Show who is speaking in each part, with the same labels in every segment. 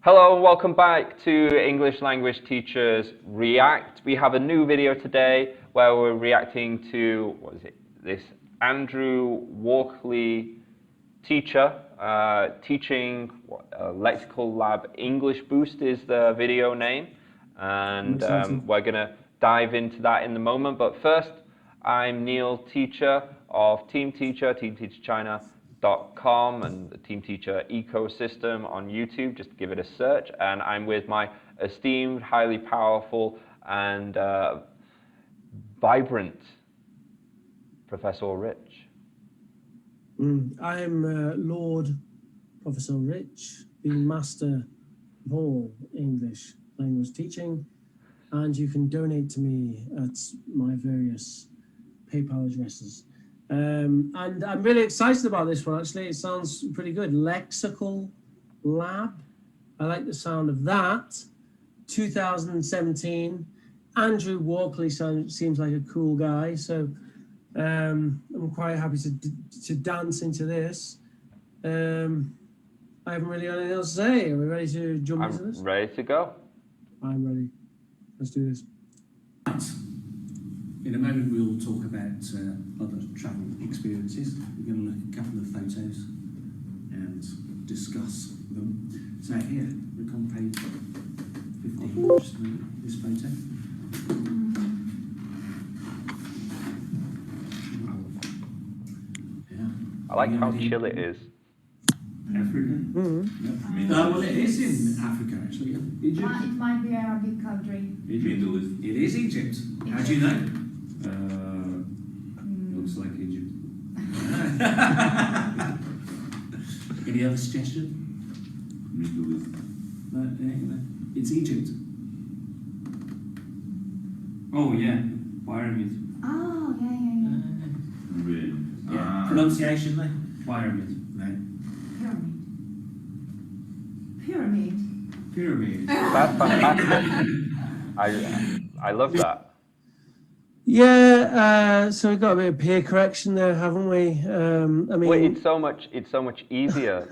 Speaker 1: Hello, welcome back to English Language Teachers React. We have a new video today where we're reacting to, this Andrew Walkley teacher teaching Lexical Lab English Boost is the video name. And we're going to dive into that in a moment. But first, I'm Neil, teacher of Team Teacher, teamteacherchina.com and the Team Teacher ecosystem on YouTube. Just give it a search. And I'm with my esteemed, highly powerful, and vibrant Professor Rich.
Speaker 2: I'm Lord Professor Rich, the master of all English language teaching, and you can donate to me at my various PayPal addresses. And I'm really excited about this one, actually. It sounds pretty good. Lexical Lab. I like the sound of that. 2017. Andrew Walkley seems like a cool guy, so I'm quite happy to dance into this. I haven't really got anything else to say. Are we ready to jump into this?
Speaker 1: I'm ready to go.
Speaker 2: I'm ready. Let's do this.
Speaker 3: In a moment we'll talk about other travel experiences. We're going to look at a couple of photos and discuss them. So here, look on page 15, just a minute, this photo. Yeah.
Speaker 1: I like how chill it is.
Speaker 3: Africa? Well, it is in Africa, actually. Egypt?
Speaker 4: It might be Arabic country.
Speaker 3: Egypt? It is Egypt. How do you know? Looks like Egypt. Any other suggestion? Middle East. No, it's Egypt.
Speaker 5: Oh yeah, pyramid.
Speaker 4: Oh, yeah.
Speaker 3: Pronunciation though?
Speaker 5: Pyramid.
Speaker 3: No.
Speaker 4: Pyramid.
Speaker 1: That's fantastic. I love that.
Speaker 2: Yeah, so we've got a bit of peer correction there, haven't we? I mean,
Speaker 1: Well, it's so much easier.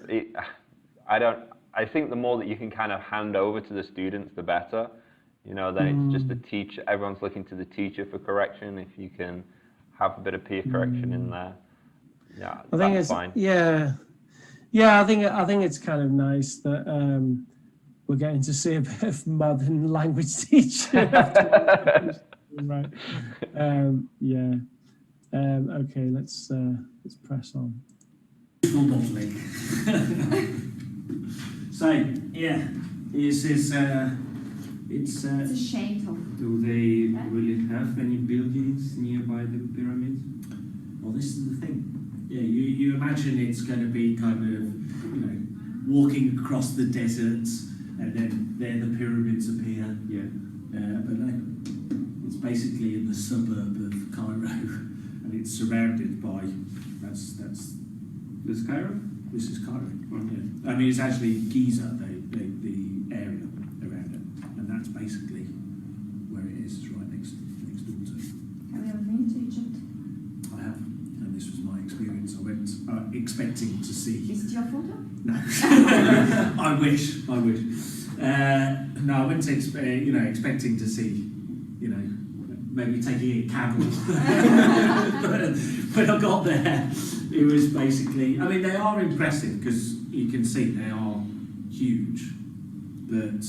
Speaker 1: I think the more that you can kind of hand over to the students, the better. You know, then it's just the teacher. Everyone's looking to the teacher for correction. If you can have a bit of peer correction in there, yeah,
Speaker 2: I think
Speaker 1: that's
Speaker 2: it's
Speaker 1: fine.
Speaker 2: yeah. I think it's kind of nice that we're getting to see a bit of modern language teaching. Right. Okay, let's press on.
Speaker 3: Modelling. So yeah, it's
Speaker 4: It's a shade of.
Speaker 5: Do they really have any buildings nearby the pyramids?
Speaker 3: Well, this is the thing. Yeah, you imagine it's going to be kind of, walking across the deserts, and then there the pyramids appear.
Speaker 5: Yeah.
Speaker 3: But no, it's basically in the suburb of Cairo, and it's surrounded by. That's
Speaker 5: This Cairo?
Speaker 3: This is Cairo.
Speaker 5: Oh.
Speaker 3: Yeah. I mean, it's actually Giza, the area around it, and that's basically where it is. It's right next door to.
Speaker 4: Have you ever been to Egypt?
Speaker 3: I have, and this was my experience. I went expecting to see.
Speaker 4: Is it your photo?
Speaker 3: No, I wish. No, I went expecting to see, maybe taking a camel. But when I got there, it was basically. I mean, they are impressive because you can see they are huge, but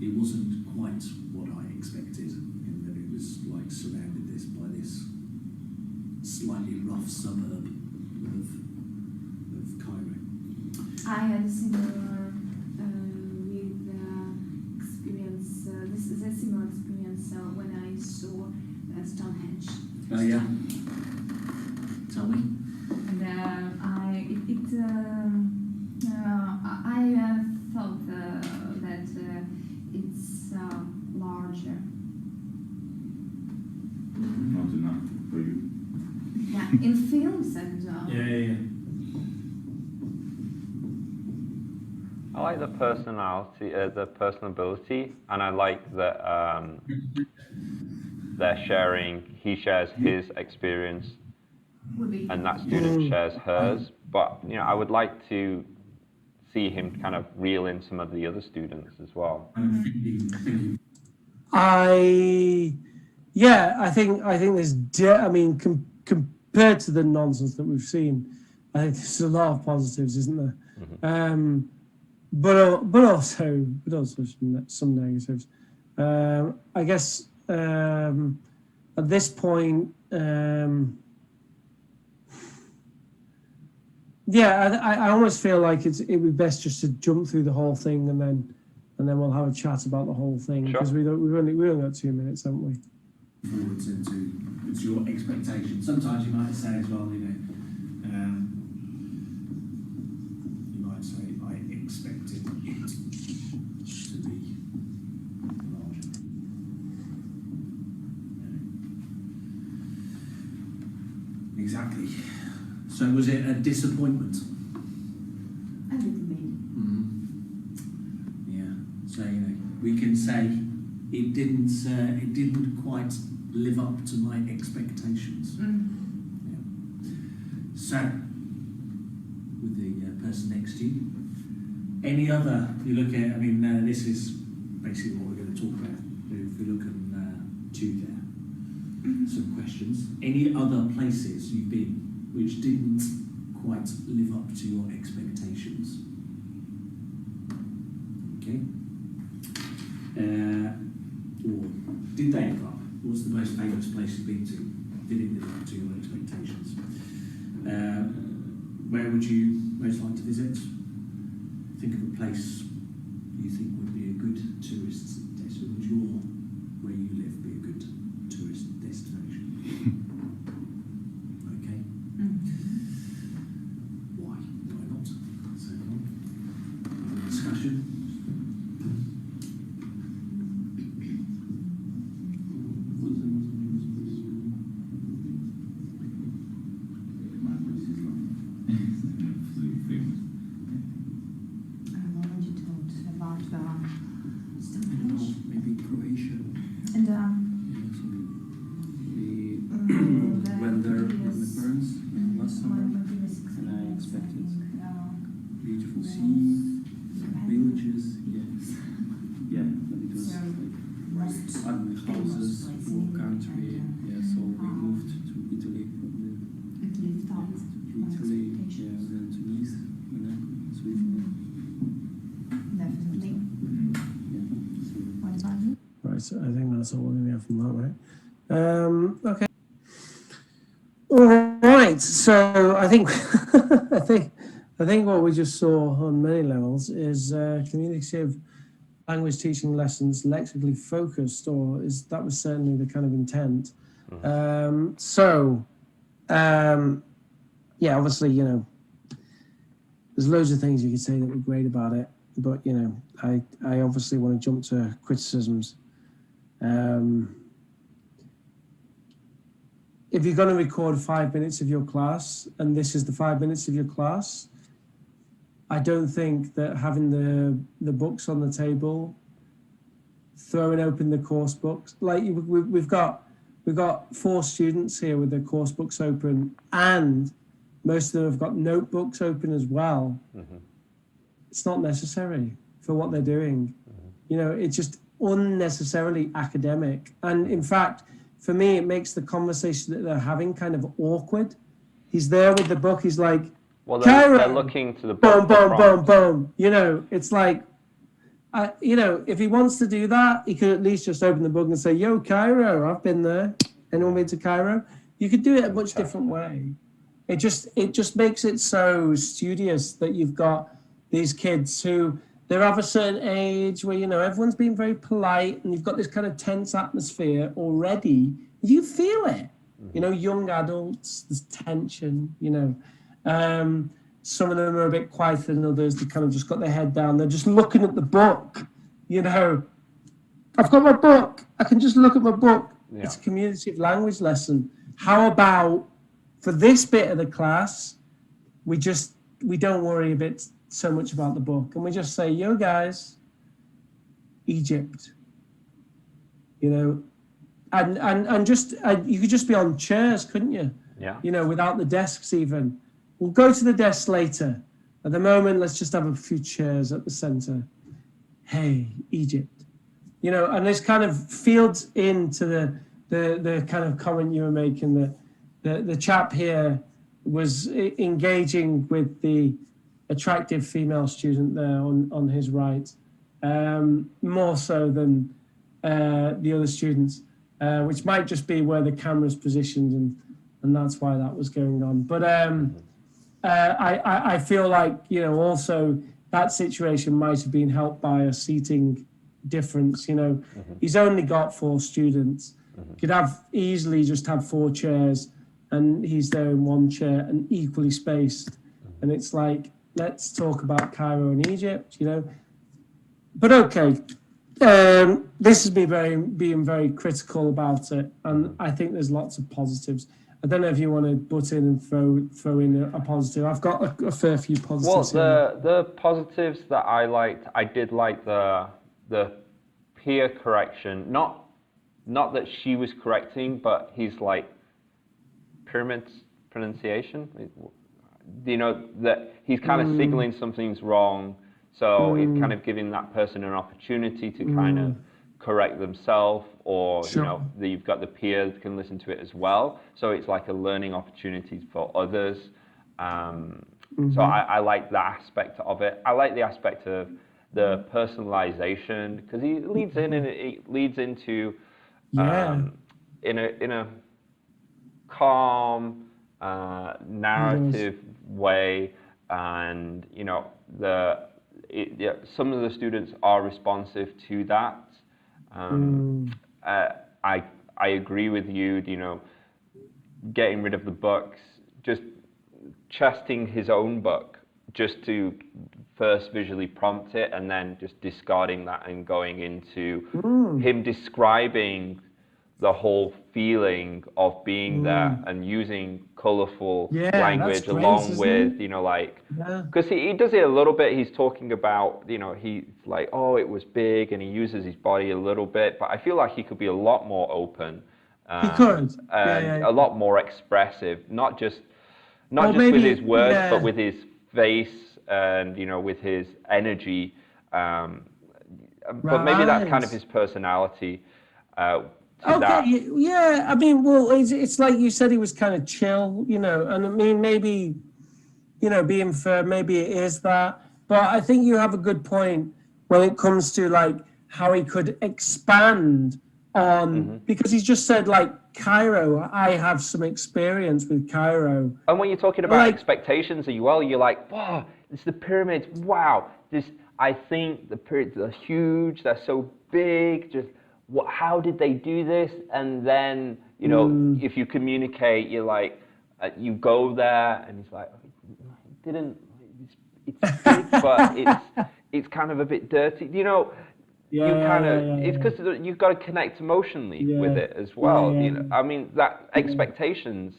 Speaker 3: it wasn't quite what I expected. In that it was like surrounded by this slightly rough suburb of Cairo.
Speaker 4: I had a similar experience. This is a similar experience when I saw Stonehenge.
Speaker 3: Oh yeah. Tell me.
Speaker 4: And I thought that it's larger.
Speaker 5: Not enough for you.
Speaker 4: Yeah, in films and.
Speaker 3: Yeah.
Speaker 1: I like the personability, and I like that they're sharing. He shares his experience, and that student shares hers. But I would like to see him kind of reel in some of the other students as well.
Speaker 2: I think there's, compared to the nonsense that we've seen, I think there's a lot of positives, isn't there? But also some negatives. I guess at this point, I almost feel like it would be best just to jump through the whole thing and then we'll have a chat about the whole thing, because we've only got 2 minutes, haven't we?
Speaker 3: Forward to your expectations. Sometimes you might say as well, you might say, I expected it to be larger. Exactly. So was it a disappointment?
Speaker 4: A little bit.
Speaker 3: Yeah. So we can say it didn't quite live up to my expectations. Yeah. So, with the person next to you, any other, you look at, this is basically what we're going to talk about. If we look at two there, some questions. Any other places you've been which didn't quite live up to your expectations? Okay. Or did they live up? What's the most famous place you've been to? Did it live up to your expectations? Where would you most like to visit? Think of a place you think would be a good tourist destination. Would where you live be a good tourist destination? Okay. Why? Why not? So discussion. So I think that's all we're going to get from that, right? Okay. All right. So I think I think what we just saw on many levels is communicative language teaching lessons lexically focused, that was certainly the kind of intent. Obviously, there's loads of things you could say that were great about it, but I obviously want to jump to criticisms. If you're going to record 5 minutes of your class, and this is the 5 minutes of your class, I don't think that having the books on the table, throwing open the course books, like we've got 4 students here with their course books open, and most of them have got notebooks open as well. It's not necessary for what they're doing. It's just unnecessarily academic, and in fact for me it makes the conversation that they're having kind of awkward. He's there with the book, he's like,
Speaker 1: well, they're looking to the book.
Speaker 2: Boom. It's like, if he wants to do that, he could at least just open the book and say, yo, Cairo, I've been there. Anyone been to Cairo? You could do it a much different way. It just makes it so studious that you've got these kids who, they're of a certain age where, everyone's being very polite, and you've got this kind of tense atmosphere already. You feel it. Young adults, there's tension, some of them are a bit quieter than others. They kind of just got their head down. They're just looking at the book, I've got my book. I can just look at my book. Yeah. It's a communicative language lesson. How about for this bit of the class, we don't worry a bit so much about the book, and we just say, yo guys, Egypt, and just you could just be on chairs, couldn't you?
Speaker 1: Yeah.
Speaker 2: Without the desks even. We'll go to the desks later. At the moment, let's just have a few chairs at the center. Hey, Egypt. You know, and this kind of feeds into the kind of comment you were making, that the chap here was engaging with the attractive female student there on his right, more so than the other students, which might just be where the camera's positioned, and that's why that was going on. But I feel like, you know, also that situation might have been helped by a seating difference. You know, he's only got 4 students. Could have easily just have 4 chairs, and he's there in 1 chair and equally spaced. And it's like, let's talk about Cairo and Egypt, you know. But okay, this is me being very critical about it, and I think there's lots of positives. I don't know if you want to butt in and throw in a positive. I've got a fair few positives.
Speaker 1: Well, the positives that I liked, I did like the peer correction. Not that she was correcting, but he's like pyramid pronunciation. You know, that he's kind of signaling something's wrong, so he's kind of giving that person an opportunity to kind of correct themselves, or you know, you've got the peer that can listen to it as well. So it's like a learning opportunity for others. So I like that aspect of it. I like the aspect of the personalization, because he leads in and it leads into in a calm narrative way, and you know, some of the students are responsive to that. I agree with you. You know, getting rid of the books, just chesting his own book, just to first visually prompt it, and then just discarding that and going into him describing the whole feeling of being there and using colorful language along with, you know, like, because he does it a little bit. He's talking about, you know, he's like, oh, it was big, and he uses his body a little bit, but I feel like he could be a lot more open. He could. And a lot more expressive, not just with his words, but with his face and, you know, with his energy. But maybe that's kind of his personality.
Speaker 2: Okay, yeah, I mean, well, it's like you said, he was kind of chill, you know, and I mean, maybe, you know, being fair, maybe it is that, but I think you have a good point when it comes to like how he could expand on, because he's just said like Cairo, I have some experience with Cairo.
Speaker 1: And when you're talking about like, expectations as well, you're like, wow, it's the pyramids, wow, I think the pyramids are huge, they're so big, just, how did they do this? And then, you know, if you communicate, you're like, you go there, and he's like, it's big, but it's kind of a bit dirty. You know, it's because you've got to connect emotionally with it as well. You know, I mean, that expectations,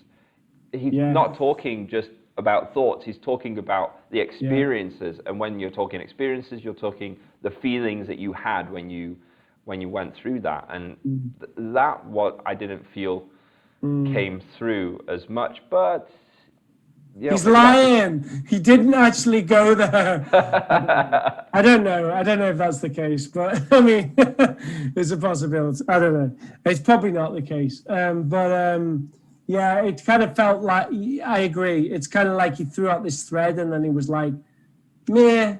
Speaker 1: he's not talking just about thoughts, he's talking about the experiences. And when you're talking experiences, you're talking the feelings that you had when you went through that, and that what I didn't feel came through as much. But you know,
Speaker 2: he's lying. He didn't actually go there. I don't know if that's the case, but I mean, it's a possibility. I don't know. It's probably not the case. Yeah, it kind of felt like, I agree. It's kind of like he threw out this thread, and then he was like, meh,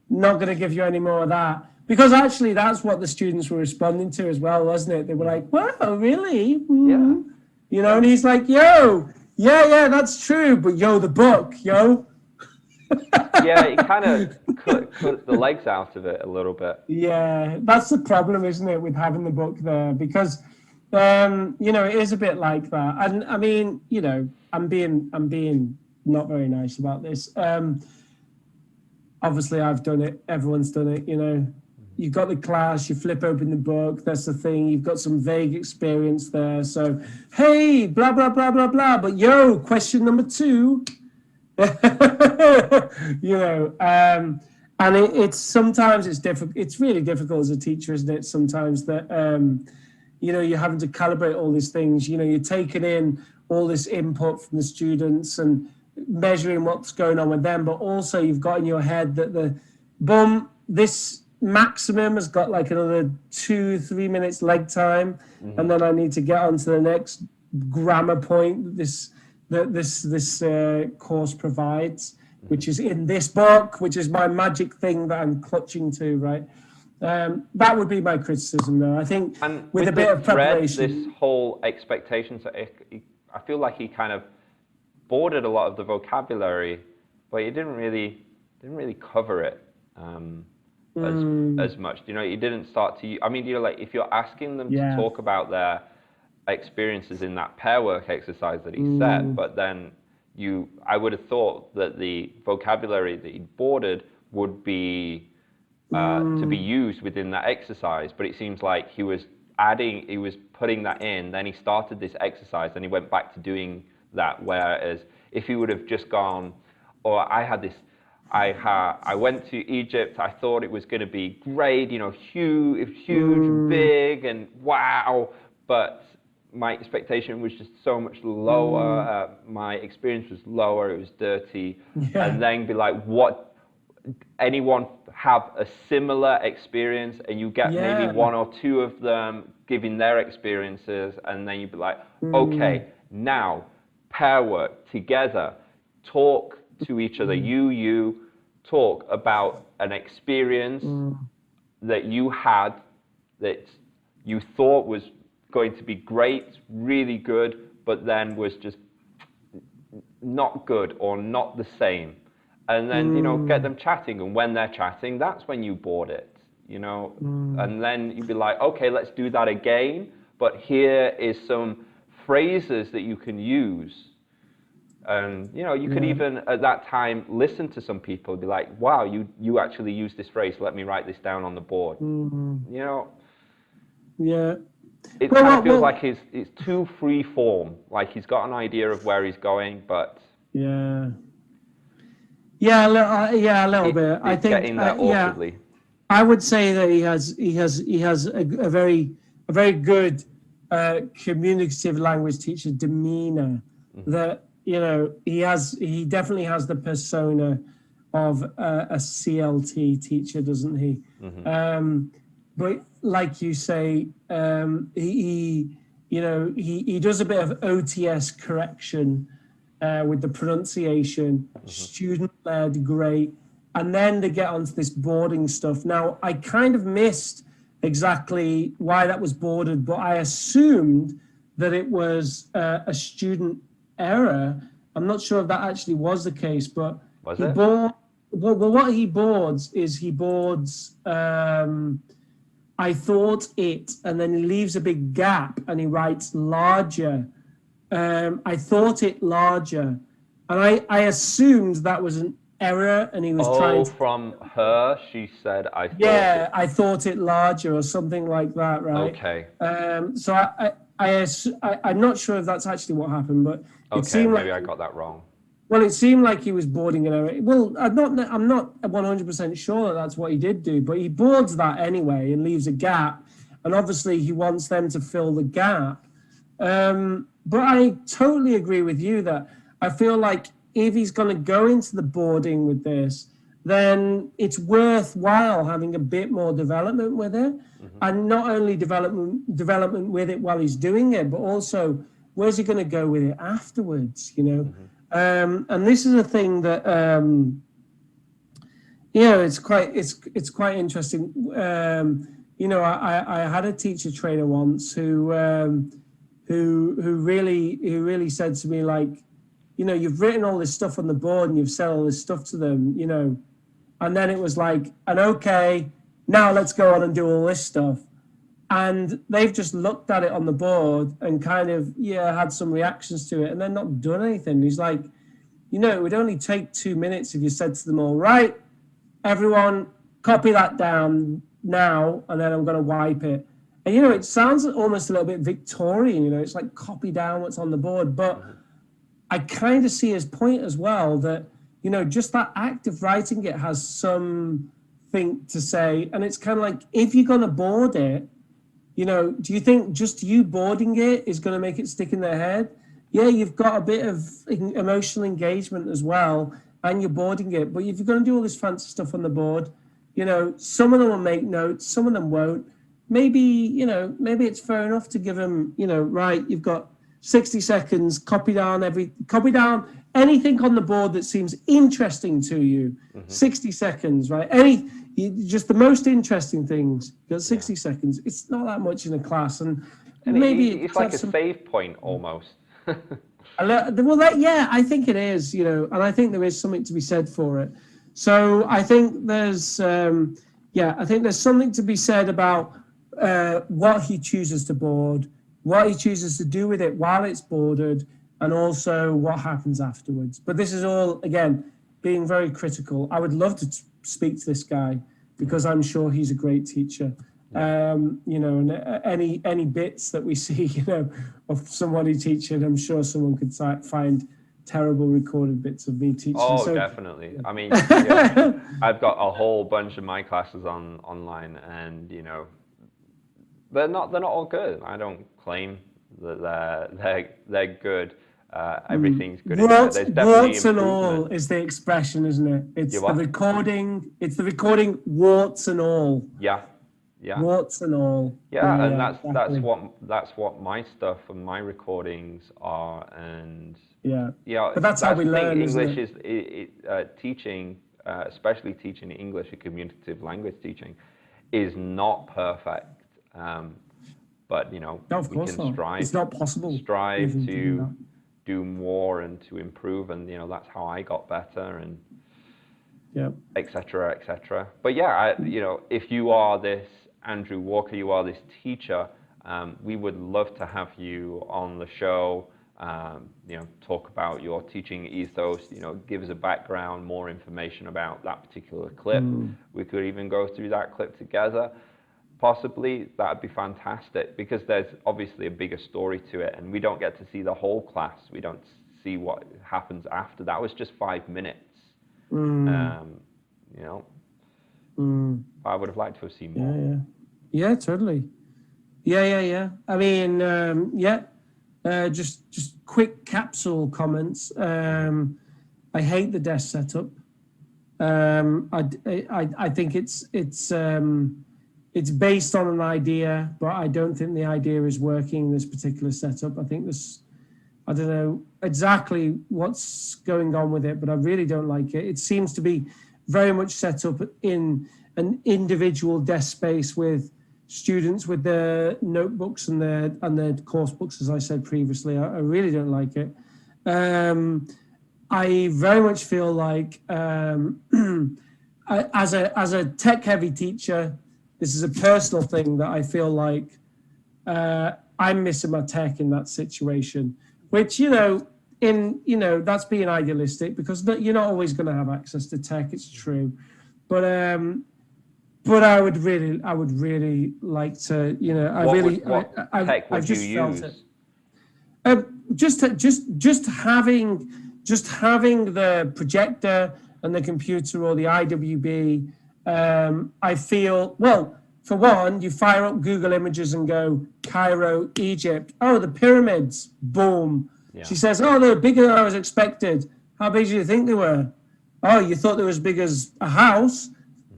Speaker 2: not going to give you any more of that. Because actually, that's what the students were responding to as well, wasn't it? They were like, wow, really? You know, and he's like, yo, yeah, that's true, but yo, the book, yo.
Speaker 1: Yeah, it kind of cut the legs out of it a little bit.
Speaker 2: Yeah, that's the problem, isn't it, with having the book there? Because, you know, it is a bit like that. And I mean, you know, I'm being not very nice about this. Obviously, I've done it. Everyone's done it, you know. You've got the class, you flip open the book, that's the thing, you've got some vague experience there. So, hey, blah, blah, blah, blah, blah, but yo, question number 2. You know, and it's sometimes it's difficult. It's really difficult as a teacher, isn't it? Sometimes that, you know, you're having to calibrate all these things. You know, you're taking in all this input from the students, and measuring what's going on with them, but also you've got in your head that this maximum has got like another 2-3 minutes leg time, and then I need to get on to the next grammar point that this course provides, which is in this book, which is my magic thing that I'm clutching to, right? That would be my criticism, though. I think
Speaker 1: And
Speaker 2: with a bit of preparation,
Speaker 1: this whole expectation, so I feel like he kind of bordered a lot of the vocabulary, but he didn't really cover it as much. You know, he didn't start to. I mean, you know, like if you're asking them to talk about their experiences in that pair work exercise that he set, but then I would have thought that the vocabulary that he bordered would be to be used within that exercise, but it seems like he was putting that in, then he started this exercise, then he went back to doing that, whereas if he would have just gone, I went to Egypt, I thought it was going to be great, you know, huge, big, and wow, but my expectation was just so much lower, my experience was lower, it was dirty, and then be like, anyone have a similar experience, and you get maybe one or two of them giving their experiences, and then you'd be like, okay, now pair work together, talk to each other, you talk about an experience that you had that you thought was going to be great, really good, but then was just not good or not the same. And then, you know, get them chatting, and when they're chatting, that's when you board it, you know, and then you'd be like, okay, let's do that again, but here is some phrases that you can use. And, you know, you could even at that time listen to some people and be like, wow, you actually use this phrase, let me write this down on the board. You know, it kind of feels like it's too free form, like he's got an idea of where he's going, but a little bit. I think getting there awkwardly.
Speaker 2: I would say that he has a very good communicative language teacher demeanor. That, you know, he definitely has the persona of a CLT teacher, doesn't he? But like you say, he does a bit of OTS correction with the pronunciation, student-led, great. And then they get onto this boarding stuff. Now, I kind of missed exactly why that was boarded, but I assumed that it was a student error. I'm not sure if that actually was the case, but what he boards is he boards I thought it, and then he leaves a big gap and he writes larger. I thought it larger, and I assumed that was an error, and he was trying to...
Speaker 1: from her, she said, I thought
Speaker 2: I thought it larger, or something like that, right?
Speaker 1: Okay.
Speaker 2: So I'm not sure if that's actually what happened, but it seemed
Speaker 1: maybe
Speaker 2: like...
Speaker 1: I got that wrong.
Speaker 2: Well, it seemed like he was boarding an error. Well, I'm not 100% sure that that's what he did do, but he boards that anyway and leaves a gap, and obviously he wants them to fill the gap. But I totally agree with you that I feel like if he's going to go into the boarding with this, then it's worthwhile having a bit more development with it, and not only development with it while he's doing it, but also where's he going to go with it afterwards, you know? And this is a thing that it's quite interesting. I had a teacher trainer once who really said to me, like, you know, you've written all this stuff on the board and you've said all this stuff to them, you know, and then it was like, and okay, now let's go on and do all this stuff. And they've just looked at it on the board and kind of, had some reactions to it and then not done anything. He's like, you know, it would only take 2 minutes if you said to them all, right, everyone, copy that down now, and then I'm going to wipe it. And, you know, it sounds almost a little bit Victorian, you know, it's like copy down what's on the board. But I kind of see his point as well that, you know, just that act of writing it has something to say. And it's kind of like, if you're going to board it, you know, do you think just you boarding it is going to make it stick in their head? yeah, you've got a bit of emotional engagement as well, and you're boarding it. But if you're going to do all this fancy stuff on the board, you know, some of them will make notes, some of them won't. Maybe, you know, maybe it's fair enough to give them, you know, right, you've got 60 seconds, copy down anything on the board that seems interesting to you. 60 seconds, right? Just the most interesting things. You got 60 seconds. It's not that much in a class, and maybe
Speaker 1: it's like a save point almost.
Speaker 2: Yeah, I think it is, you know, and I think there is something to be said for it. So I think there's something to be said about what he chooses to board, what he chooses to do with it while it's boarded, and also what happens afterwards. But this is all, again, being very critical. I would love to speak to this guy because I'm sure he's a great teacher. You know, and any bits that we see, you know, of somebody teaching, I'm sure someone could find terrible recorded bits of me teaching.
Speaker 1: Oh, so, definitely. I mean, yeah, I've got a whole bunch of my classes online, and you know, they're not all good. I don't claim that they're good. Everything's good.
Speaker 2: Warts and all is the expression, isn't it? It's the recording. It's the recording. Warts and all.
Speaker 1: Yeah. Yeah.
Speaker 2: Warts and all.
Speaker 1: Yeah, and that's what my stuff and my recordings are, and
Speaker 2: but that's how we learn.
Speaker 1: English is teaching, especially teaching English and communicative language teaching, is not perfect. But you know, we can strive.
Speaker 2: It's not possible.
Speaker 1: Strive to do more and to improve, and you know, that's how I got better, and etc. etc. But yeah, you know, if you are this Andrew Walkley, you are this teacher, we would love to have you on the show, you know, talk about your teaching ethos, you know, give us a background, more information about that particular clip. We could even go through that clip together. Possibly, that'd be fantastic, because there's obviously a bigger story to it, and we don't get to see the whole class. We don't see what happens after. That was just 5 minutes. You know, I would have liked to have seen more.
Speaker 2: Yeah, totally. Yeah. I mean, just quick capsule comments. I hate the desk setup. I think it's based on an idea, but I don't think the idea is working in this particular setup. I think I don't know exactly what's going on with it, but I really don't like it. It seems to be very much set up in an individual desk space with students with their notebooks and their course books, as I said previously. I really don't like it. I very much feel like as a tech-heavy teacher, this is a personal thing that I feel like I'm missing my tech in that situation, which, you know, that's being idealistic, because you're not always going to have access to tech. It's true, but I would really like to, you know, I've just felt it. Just having the projector and the computer or the IWB. I feel, well, for one, you fire up Google Images and go, Cairo, Egypt. Oh, the pyramids. Boom. Yeah. She says, oh, they're bigger than I was expected. How big do you think they were? Oh, you thought they were as big as a house?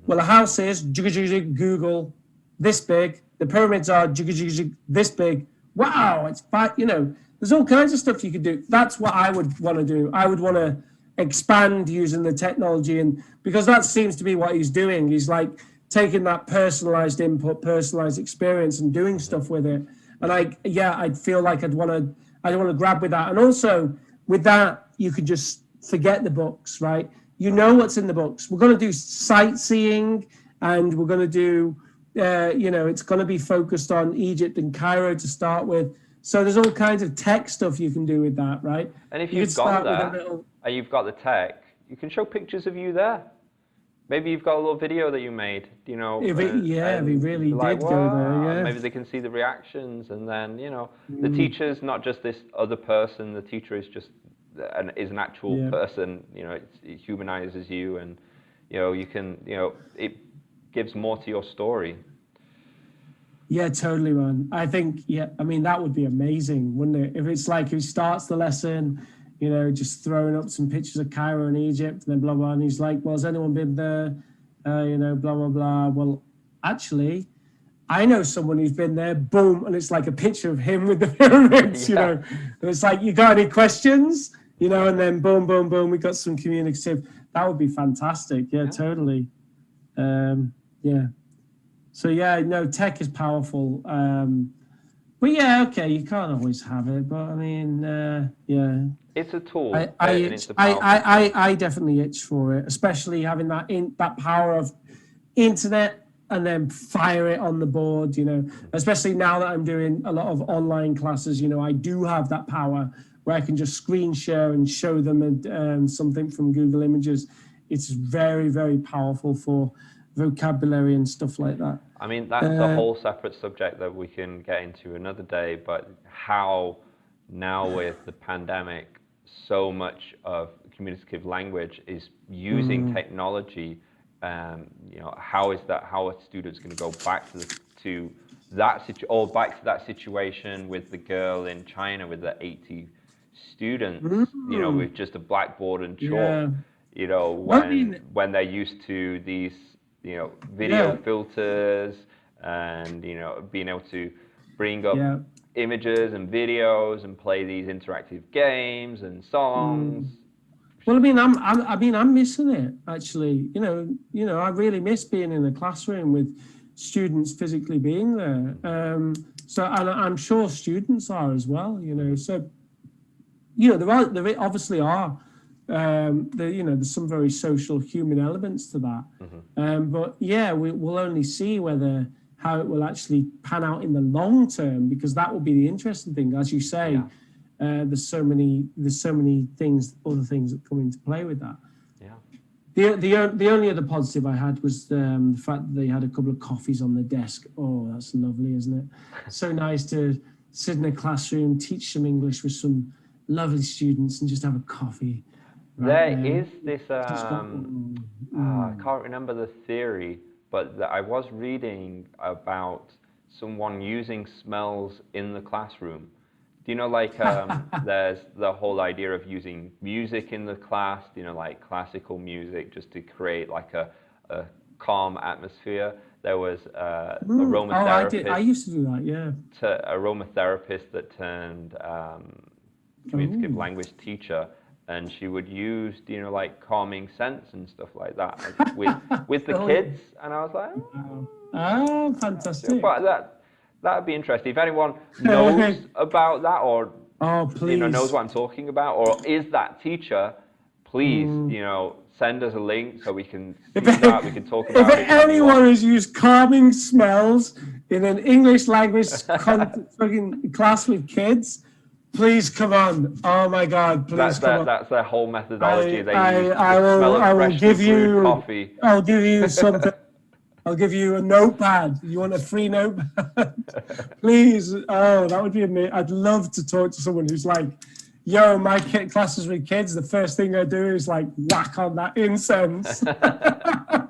Speaker 2: Well, a house is Google this big. The pyramids are this big. Wow, it's fine. You know, there's all kinds of stuff you could do. That's what I would want to do. I would want to expand using the technology, and because that seems to be what he's doing. He's like taking that personalized input, personalized experience, and doing stuff with it. And I'd feel like I'd want to grab with that. And also with that, you could just forget the books, right? You know what's in the books. We're going to do sightseeing, and we're going to do, you know, it's going to be focused on Egypt and Cairo to start with. So there's all kinds of tech stuff you can do with that, right?
Speaker 1: And if you've got that, and you've got the tech, you can show pictures of you there. Maybe you've got a little video that you made, you know.
Speaker 2: If we really did go there, yeah.
Speaker 1: Maybe they can see the reactions, and then, you know, the teacher's not just this other person. The teacher is just is an actual person. You know, it humanizes you, and you know, you can, you know, it gives more to your story.
Speaker 2: Yeah, totally, man. I think, yeah, I mean, that would be amazing, wouldn't it? If it's like he starts the lesson, you know, just throwing up some pictures of Cairo and Egypt, and then blah, blah, and he's like, well, has anyone been there? You know, blah, blah, blah. Well, actually, I know someone who's been there, boom, and it's like a picture of him with the pyramids, you know. And it's like, you got any questions? You know, and then boom, boom, boom, we got some communicative. That would be fantastic. Yeah, totally. Yeah. So yeah, no, tech is powerful. But yeah, okay, you can't always have it. But I mean, yeah.
Speaker 1: It's a tool.
Speaker 2: I definitely itch for it, especially having that power of internet and then fire it on the board, you know, especially now that I'm doing a lot of online classes, you know, I do have that power where I can just screen share and show them something from Google Images. It's very, very powerful for vocabulary and stuff like that.
Speaker 1: I mean, that's a whole separate subject that we can get into another day, but how now with the pandemic, so much of communicative language is using technology. You know, how are students going to go back to that situation with the girl in China with the 80 students, you know, with just a blackboard and chalk, you know, when they're used to these, you know, video filters and, you know, being able to bring up images and videos and play these interactive games and songs.
Speaker 2: Well, I'm missing it actually. You know, I really miss being in a classroom with students physically being there. So, and I'm sure students are as well. You know, so you know, there obviously are. You know, there's some very social human elements to that. But yeah, we'll only see how it will actually pan out in the long term, because that will be the interesting thing, as you say. There's so many things, other things that come into play with that. The only other positive I had was the fact that they had a couple of coffees on the desk. Oh, that's lovely, isn't it? So nice to sit in a classroom, teach some English with some lovely students, and just have a coffee.
Speaker 1: There is this. I can't remember the theory, but I was reading about someone using smells in the classroom. Do you know, like, there's the whole idea of using music in the class, you know, like classical music, just to create like a calm atmosphere. There was aromatherapist.
Speaker 2: I used to do that, yeah.
Speaker 1: Aromatherapist that turned communicative language teacher, and she would use, you know, like calming scents and stuff like that with the kids, and I was like,
Speaker 2: oh, fantastic.
Speaker 1: But that'd be interesting. If anyone knows about that, or you know, knows what I'm talking about, or is that teacher, please, you know, send us a link so we can see that, we can talk about it.
Speaker 2: If anyone has used calming smells in an English language fucking class with kids, please come on. Oh my God, please come on.
Speaker 1: That's their whole methodology. I will
Speaker 2: give you
Speaker 1: coffee.
Speaker 2: I'll give you something. I'll give you a notepad. You want a free notepad? Please. Oh, that would be amazing. I'd love to talk to someone who's like, yo, my classes with kids, the first thing I do is like whack on that incense. That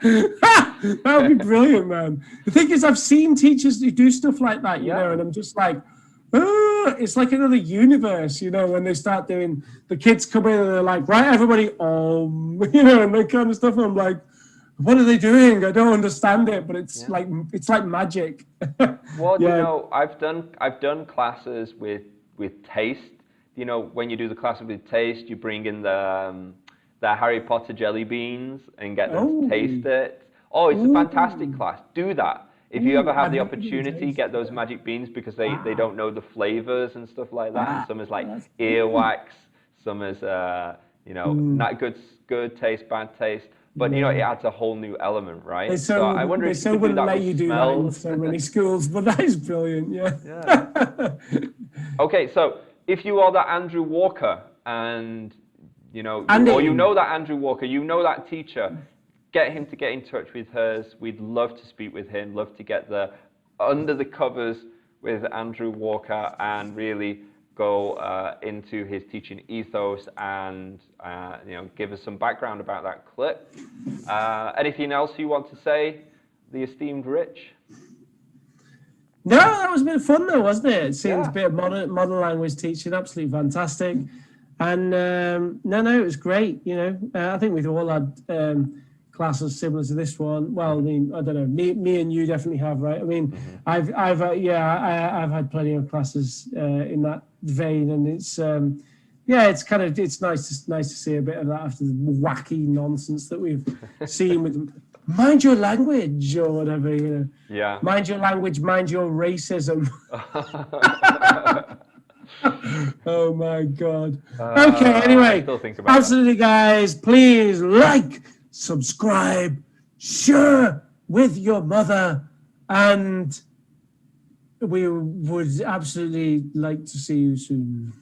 Speaker 2: would be brilliant, man. The thing is, I've seen teachers who do stuff like that, you know, and I'm just like, oh, it's like another universe, you know, when they start doing, the kids come in and they're like, right, everybody, you know, and that kind of stuff. And I'm like, what are they doing? I don't understand it, but it's like magic.
Speaker 1: Well, you know, I've done classes with taste. You know, when you do the classes with taste, you bring in the Harry Potter jelly beans and get them to taste it. Oh, it's a fantastic class. Do that. If you ever have the opportunity, get those magic beans, because they don't know the flavors and stuff like that. And some is like earwax, some is you know, not good taste, bad taste. But you know, it adds a whole new element, right?
Speaker 2: So
Speaker 1: I wonder if
Speaker 2: they wouldn't let you do that in so many schools, but that is brilliant, yeah.
Speaker 1: Okay, so if you are that Andrew Walker, and you know, or you know that Andrew Walker, you know that teacher, get him to get in touch with us. We'd love to speak with him, love to get under the covers with Andrew Walker and really go into his teaching ethos and you know, give us some background about that clip. Anything else you want to say, the esteemed Rich?
Speaker 2: No, that was a bit of fun though, wasn't it? It seems
Speaker 1: Yeah.
Speaker 2: a bit of modern language teaching, absolutely fantastic. And no, it was great. You know, I think we've all had classes similar to this one. Well, I mean, I don't know. Me and you definitely have, right? I mean, I've had plenty of classes in that vein, and it's it's nice to see a bit of that after the wacky nonsense that we've seen with mind your language or whatever, you know.
Speaker 1: Yeah.
Speaker 2: Mind your language, mind your racism. Oh my God. Okay,
Speaker 1: I
Speaker 2: anyway,
Speaker 1: still think about
Speaker 2: absolutely, guys, please like, subscribe, share with your mother, and we would absolutely like to see you soon.